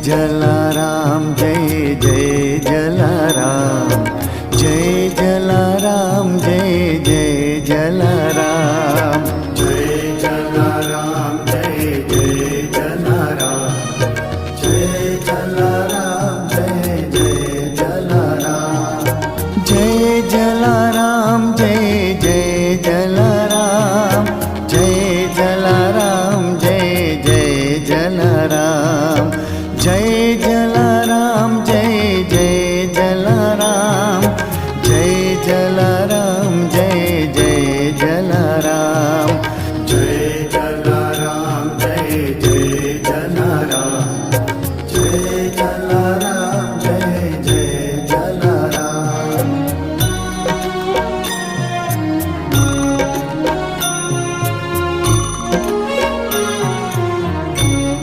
जलाराम जय जय जलाराम, जय जलाराम जय जय जलाराम, जय जलाराम जय जय जलाराम, जय जलाराम जय जय जलाराम, जय जलाराम जय जय जलाराम, जय जलाराम जय जय जलाराम, जय जय